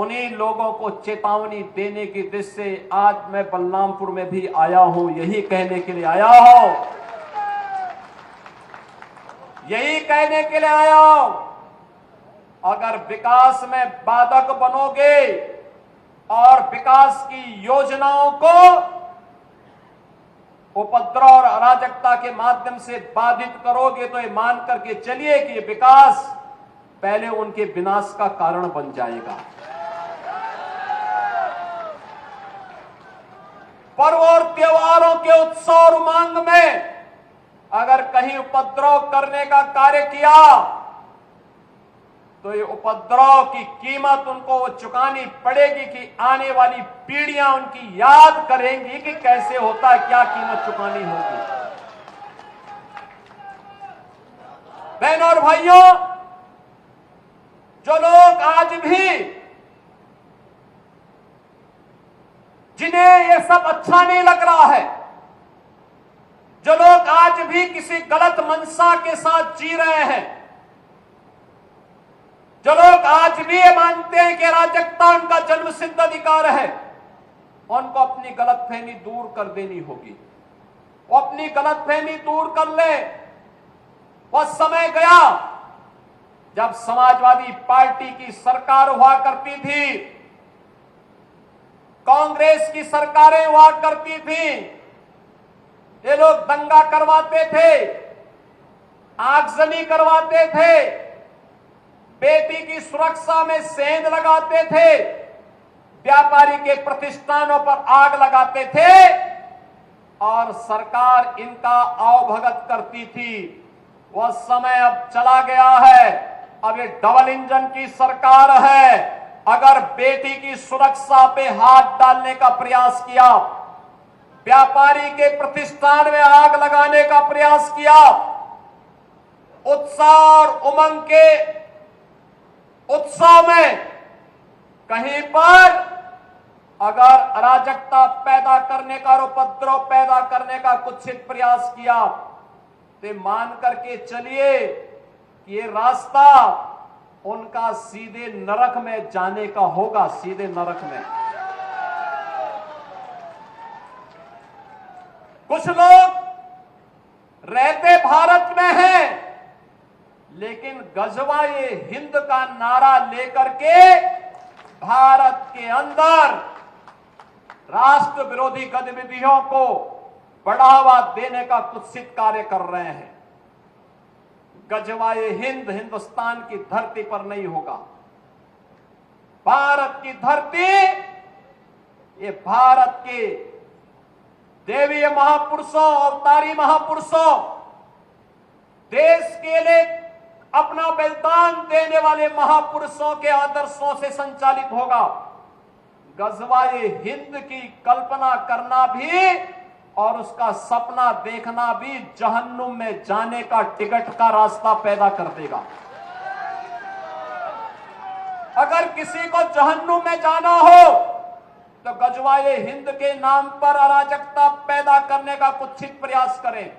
उन्हीं लोगों को चेतावनी देने की दृष्टि से आज मैं बलरामपुर में भी आया हूं। यही कहने के लिए आया हूं, यही कहने के लिए आया हूं, अगर विकास में बाधक बनोगे और विकास की योजनाओं को उपद्रव और अराजकता के माध्यम से बाधित करोगे तो ये मान करके चलिए कि ये विकास पहले उनके विनाश का कारण बन जाएगा। पर्व और त्योहारों के उत्सव और उमंग में अगर कहीं उपद्रव करने का कार्य किया तो ये उपद्रव की कीमत उनको चुकानी पड़ेगी कि आने वाली पीढ़ियां उनकी याद करेंगी कि कैसे होता है, क्या कीमत चुकानी होगी। बहनों और भाइयों, जो लोग आज भी जिन्हें ये सब अच्छा नहीं लग रहा है, जो लोग आज भी किसी गलत मंशा के साथ जी रहे हैं, जो लोग आज भी ये मानते हैं कि अराजकता उनका जन्मसिद्ध अधिकार है, उनको अपनी गलतफहमी दूर कर देनी होगी। वो अपनी गलतफहमी दूर कर ले। वह समय गया जब समाजवादी पार्टी की सरकार हुआ करती थी, कांग्रेस की सरकारें हुआ करती थी, ये लोग दंगा करवाते थे, आगजनी करवाते थे, बेटी की सुरक्षा में सेंध लगाते थे, व्यापारी के प्रतिष्ठानों पर आग लगाते थे और सरकार इनका आवभगत करती थी। वह समय अब चला गया है। अब ये डबल इंजन की सरकार है। अगर बेटी की सुरक्षा पे हाथ डालने का प्रयास किया, व्यापारी के प्रतिष्ठान में आग लगाने का प्रयास किया, उत्साह और उमंग के उत्सव में कहीं पर अगर अराजकता पैदा करने का और उपद्रव पैदा करने का कुत्सित प्रयास किया तो मान करके चलिए कि ये रास्ता उनका सीधे नरक में जाने का होगा, सीधे नरक में। कुछ लोग रहते भारत में हैं, लेकिन गजवा ये हिंद का नारा लेकर के भारत के अंदर राष्ट्र विरोधी गतिविधियों को बढ़ावा देने का कुत्सित कार्य कर रहे हैं। गजवा ये हिंद हिंदुस्तान की धरती पर नहीं होगा। भारत की धरती, ये भारत के देवीय महापुरुषों, अवतारी महापुरुषों, देश के लिए अपना बलिदान देने वाले महापुरुषों के आदर्शों से संचालित होगा। गजवा-ए हिंद की कल्पना करना भी और उसका सपना देखना भी जहन्नुम में जाने का टिकट का रास्ता पैदा कर देगा। अगर किसी को जहन्नुम में जाना हो तो गजवा-ए हिंद के नाम पर अराजकता पैदा करने का कुत्सित प्रयास करें।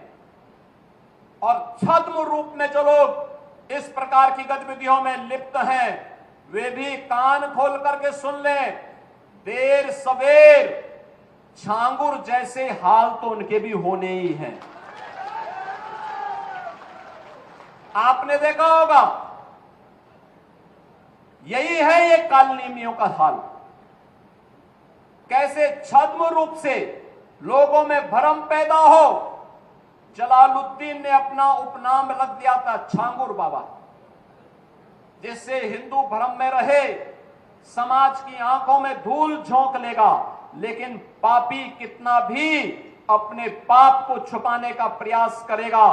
और छद्म रूप में जो लोग इस प्रकार की गतिविधियों में लिप्त हैं, वे भी कान खोल करके सुन लें। देर सवेर छांगुर जैसे हाल तो उनके भी होने ही हैं। आपने देखा होगा, यही है ये कालनीमियों का हाल। कैसे छद्म रूप से लोगों में भ्रम पैदा हो। जलालुद्दीन ने अपना उपनाम रख दिया था छांगुर बाबा, जिससे हिंदू भ्रम में रहे, समाज की आंखों में धूल झोंक लेगा, लेकिन पापी कितना भी अपने पाप को छुपाने का प्रयास करेगा,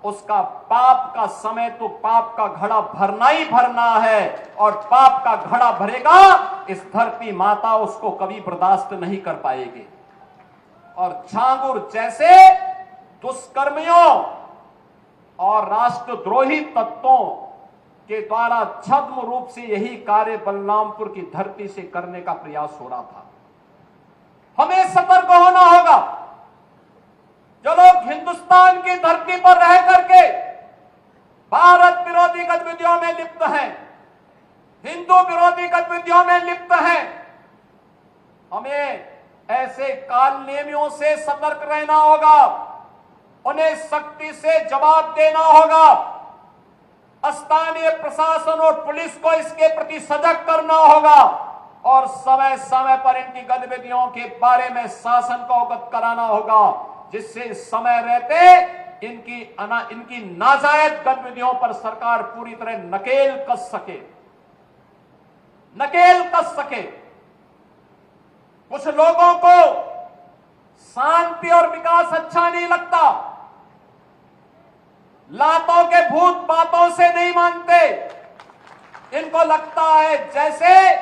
उसका पाप का समय तो पाप का घड़ा भरना ही भरना है, और पाप का घड़ा भरेगा इस धरती माता उसको कभी बर्दाश्त नहीं कर पाएगी। और छांगुर जैसे दुष्कर्मियों और राष्ट्रद्रोही तत्वों के द्वारा छद्म रूप से यही कार्य बलरामपुर की धरती से करने का प्रयास हो रहा था। हमें सतर्क होना होगा। जो लोग हिंदुस्तान की धरती पर रह करके भारत विरोधी गतिविधियों में लिप्त हैं, हिंदू विरोधी गतिविधियों में लिप्त हैं। हमें ऐसे कालनेमियों से सतर्क रहना होगा, उन्हें सख्ती से जवाब देना होगा। स्थानीय प्रशासन और पुलिस को इसके प्रति सजग करना होगा और समय समय पर इनकी गतिविधियों के बारे में शासन को अवगत कराना होगा, जिससे समय रहते इनकी नाजायज गतिविधियों पर सरकार पूरी तरह नकेल कस सके। कुछ लोगों को शांति और विकास अच्छा नहीं लगता, लातों के भूत बातों से नहीं मानते। इनको लगता है जैसे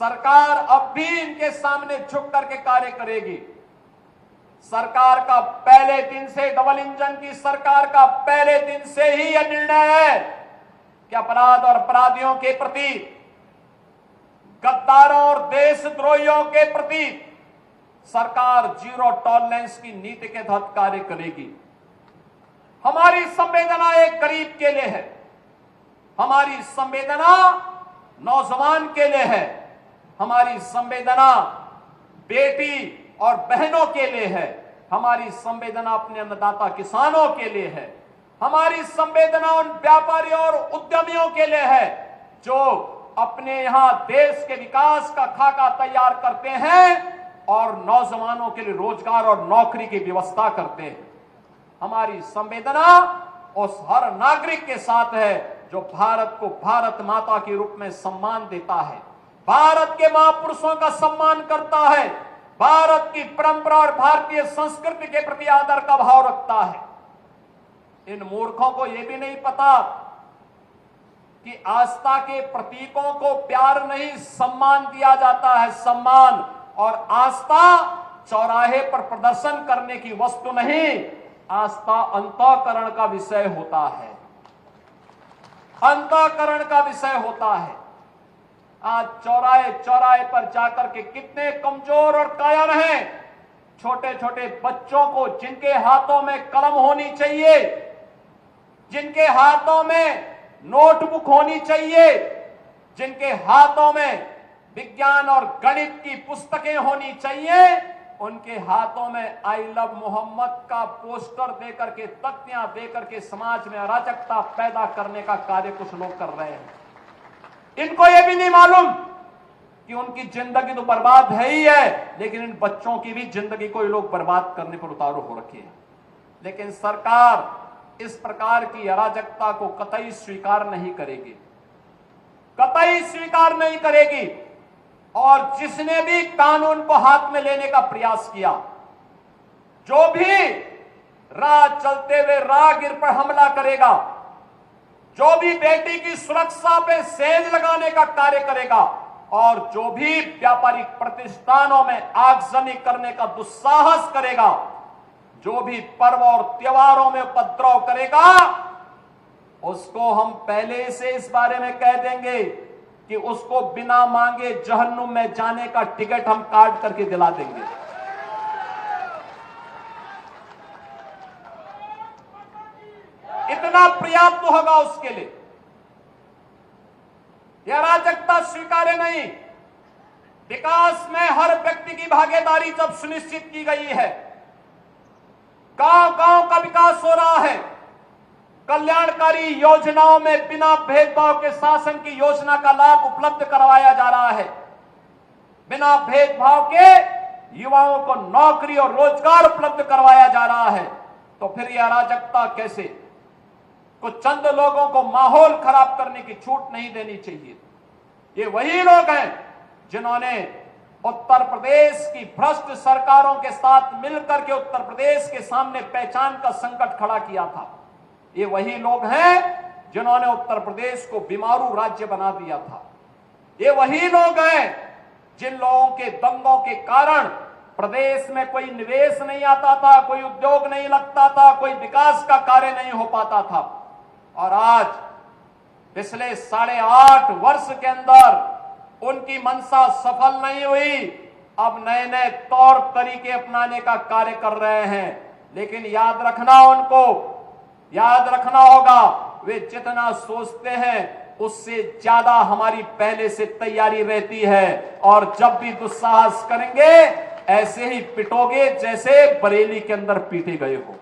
सरकार अब भी इनके सामने झुक करके कार्य करेगी। सरकार का पहले दिन से, डबल इंजन की सरकार का पहले दिन से ही यह निर्णय है कि अपराध और अपराधियों के प्रति, गद्दारों और देशद्रोहियों के प्रति सरकार जीरो टॉलरेंस की नीति के तहत कार्य करेगी। हमारी संवेदना एक गरीब के लिए है, हमारी संवेदना नौजवान के लिए है, हमारी संवेदना बेटी और बहनों के लिए है, हमारी संवेदना अपने अन्नदाता किसानों के लिए है, हमारी संवेदना उन व्यापारियों और उद्यमियों के लिए है जो अपने यहां देश के विकास का खाका तैयार करते हैं और नौजवानों के लिए रोजगार और नौकरी की व्यवस्था करते हैं। हमारी संवेदना उस हर नागरिक के साथ है जो भारत को भारत माता के रूप में सम्मान देता है, भारत के महापुरुषों का सम्मान करता है, भारत की परंपरा और भारतीय संस्कृति के प्रति आदर का भाव रखता है। इन मूर्खों को यह भी नहीं पता कि आस्था के प्रतीकों को प्यार नहीं सम्मान दिया जाता है। सम्मान और आस्था चौराहे पर प्रदर्शन करने की वस्तु नहीं, आस्था अंतःकरण का विषय होता है, अंतःकरण का विषय होता है। आज चौराहे चौराहे पर जाकर के कितने कमजोर और कायर हैं, छोटे छोटे बच्चों को जिनके हाथों में कलम होनी चाहिए, जिनके हाथों में नोटबुक होनी चाहिए, जिनके हाथों में विज्ञान और गणित की पुस्तकें होनी चाहिए, उनके हाथों में आई लव मोहम्मद का पोस्टर देकर के, तख्तियां देकर के समाज में अराजकता पैदा करने का कार्य कुछ लोग कर रहे हैं। इनको यह भी नहीं मालूम कि उनकी जिंदगी तो बर्बाद है ही है, लेकिन इन बच्चों की भी जिंदगी को ये लोग बर्बाद करने पर उतारू हो रखे हैं। लेकिन सरकार इस प्रकार की अराजकता को कतई स्वीकार नहीं करेगी, कतई स्वीकार नहीं करेगी। और जिसने भी कानून को हाथ में लेने का प्रयास किया, जो भी राह चलते हुए राहगीर पर हमला करेगा, जो भी बेटी की सुरक्षा पे सेंध लगाने का कार्य करेगा और जो भी व्यापारिक प्रतिष्ठानों में आगजनी करने का दुस्साहस करेगा, जो भी पर्व और त्योहारों में उपद्रव करेगा, उसको हम पहले से इस बारे में कह देंगे कि उसको बिना मांगे जहन्नुम में जाने का टिकट हम काट करके दिला देंगे। इतना पर्याप्त होगा उसके लिए। यह अराजकता स्वीकार्य नहीं। विकास में हर व्यक्ति की भागीदारी जब सुनिश्चित की गई है, गांव गांव का विकास हो रहा है, कल्याणकारी योजनाओं में बिना भेदभाव के शासन की योजना का लाभ उपलब्ध करवाया जा रहा है, बिना भेदभाव के युवाओं को नौकरी और रोजगार उपलब्ध करवाया जा रहा है, तो फिर यह अराजकता कैसे? कुछ चंद लोगों को माहौल खराब करने की छूट नहीं देनी चाहिए। ये वही लोग हैं जिन्होंने उत्तर प्रदेश की भ्रष्ट सरकारों के साथ मिलकर के उत्तर प्रदेश के सामने पहचान का संकट खड़ा किया था। ये वही लोग हैं जिन्होंने उत्तर प्रदेश को बीमारू राज्य बना दिया था। ये वही लोग हैं जिन लोगों के दंगों के कारण प्रदेश में कोई निवेश नहीं आता था, कोई उद्योग नहीं लगता था, कोई विकास का कार्य नहीं हो पाता था। और आज पिछले 8.5 वर्ष के अंदर उनकी मंशा सफल नहीं हुई। अब नए नए तौर तरीके अपनाने का कार्य कर रहे हैं, लेकिन याद रखना होगा, वे जितना सोचते हैं उससे ज्यादा हमारी पहले से तैयारी रहती है। और जब भी दुस्साहस करेंगे ऐसे ही पिटोगे जैसे बरेली के अंदर पीटे गए हो।